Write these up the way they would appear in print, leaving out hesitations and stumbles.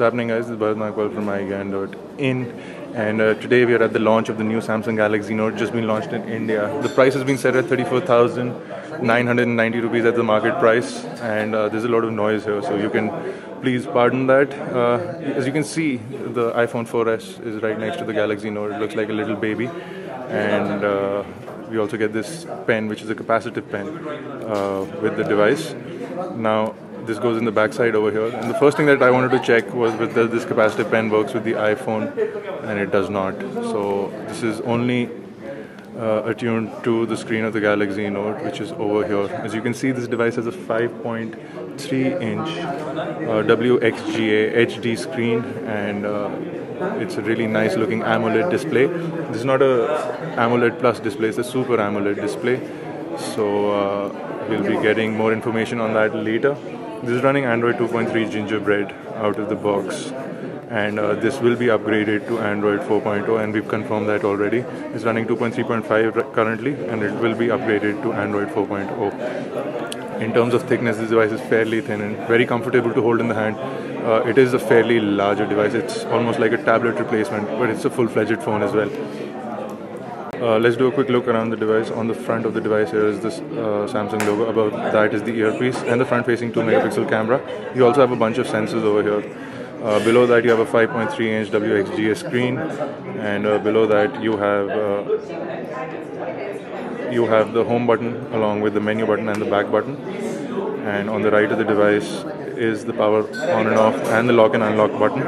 What's happening, guys? This is Bharat Nagpal from iGyan.in, and today we are at the launch of the new Samsung Galaxy Note, just been launched in India. The price has been set at 34,990 rupees at the market price, and there's a lot of noise here, so you can please pardon that. As you can see, the iPhone 4S is right next to the Galaxy Note. It looks like a little baby, and we also get this pen, which is a capacitive pen with the device. Now, this goes in the back side over here, and the first thing that I wanted to check was whether this capacitive pen works with the iPhone, and it does not. So this is only attuned to the screen of the Galaxy Note, which is over here. As you can see, this device has a 5.3-inch WXGA HD screen, and it's a really nice looking AMOLED display. This is not a AMOLED Plus display, it's a Super AMOLED display. So we'll be getting more information on that later. This is running Android 2.3 Gingerbread out of the box, and this will be upgraded to Android 4.0, and we've confirmed that already. It's running 2.3.5 currently, and it will be upgraded to Android 4.0. In terms of thickness, this device is fairly thin and very comfortable to hold in the hand. It is a fairly larger device. It's almost like a tablet replacement, but it's a full-fledged phone as well. Let's do a quick look around the device. On the front of the device here is this Samsung logo. Above that is the earpiece and the front-facing 2-megapixel camera. You also have a bunch of sensors over here. Below that you have a 5.3-inch WXGA screen, and below that you have the home button along with the menu button and the back button. And on the right of the device is the power on and off and the lock and unlock button.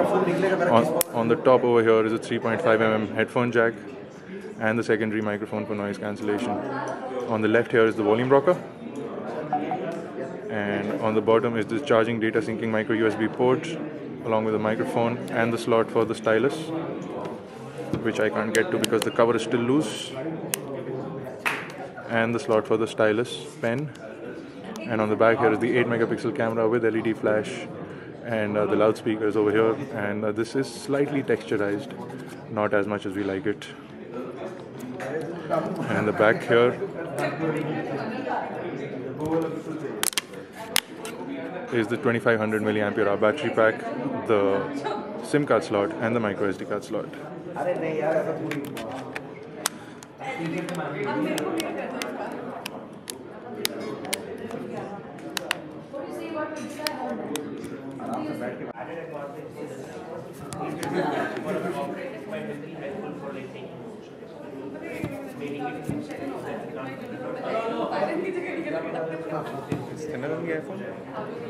On the top over here is a 3.5mm headphone jack and the secondary microphone for noise cancellation. On the left here is the volume rocker, and on the bottom is this charging data syncing micro USB port along with the microphone and the slot for the stylus, which I can't get to because the cover is still loose, and the slot for the stylus pen. And on the back here is the 8-megapixel camera with LED flash, and the loudspeakers over here, and this is slightly texturized, not as much as we like it. And the back here is the 2500 mAh battery pack, the SIM card slot and the micro SD card slot.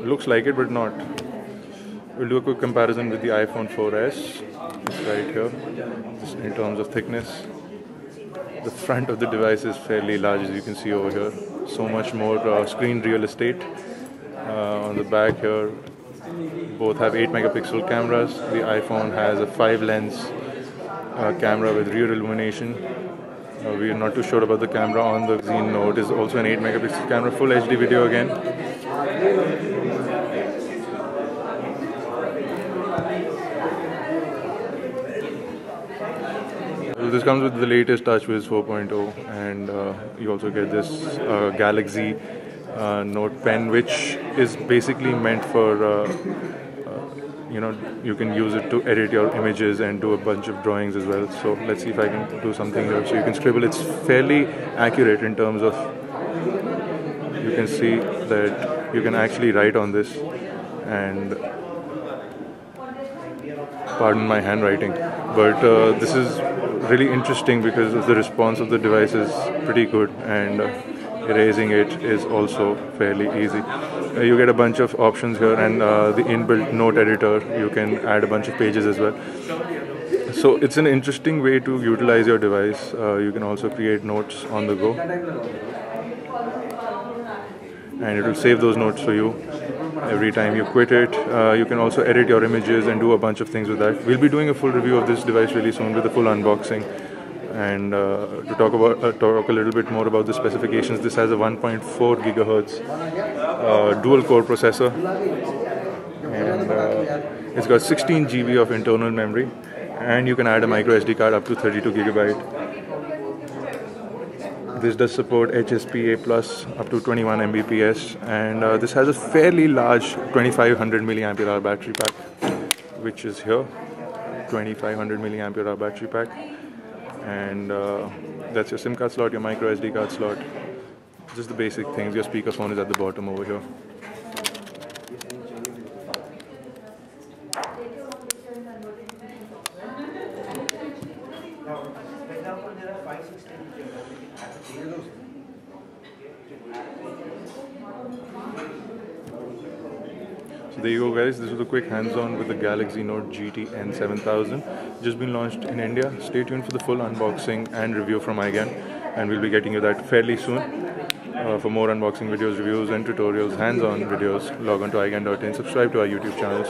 Looks like it, but not. We'll do a quick comparison with the iPhone 4S. It's right here. Just in terms of thickness, the front of the device is fairly large, as you can see over here. So much more screen real estate. On the back here, both have 8-megapixel cameras. The iPhone has a 5-lens camera with rear illumination. We are not too sure about the camera on the Galaxy Note. Is also an 8-megapixel camera, full HD video again. So this comes with the latest TouchWiz 4.0, and you also get this Galaxy Note pen, which is basically meant for you can use it to edit your images and do a bunch of drawings as well. So let's see if I can do something here. So you can scribble. It's fairly accurate in terms of, you can see that you can actually write on this, and pardon my handwriting, but this is really interesting because the response of the device is pretty good, and erasing it is also fairly easy. You get a bunch of options here, and the inbuilt note editor, you can add a bunch of pages as well. So it's an interesting way to utilize your device. You can also create notes on the go, and it will save those notes for you every time you quit it. You can also edit your images and do a bunch of things with that. We'll be doing a full review of this device really soon with a full unboxing. And to talk a little bit more about the specifications, this has a 1.4 gigahertz dual core processor, and it's got 16 GB of internal memory, and you can add a micro SD card up to 32 GB. This does support HSPA Plus up to 21 Mbps, and this has a fairly large 2500 mAh battery pack, which is here, 2500 milliampere hour battery pack, and that's your SIM card slot, your micro SD card slot, just the basic things. Your speakerphone is at the bottom over here. So there you go guys, this was a quick hands-on with the Galaxy Note GT N7000. Just been launched in India. Stay tuned for the full unboxing and review from iGyan, and we'll be getting you that fairly soon. For more unboxing videos, reviews and tutorials, hands-on videos, log on to iGyan.in, subscribe to our YouTube channels.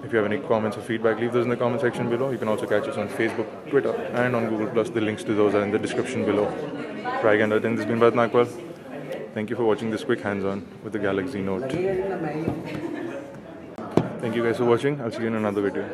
If you have any comments or feedback, leave those in the comment section below. You can also catch us on Facebook, Twitter and on Google+. The links to those are in the description below. For iGyan.in, this has been Bharat Nagpal. Thank you for watching this quick hands-on with the Galaxy Note. Thank you guys for watching. I'll see you in another video.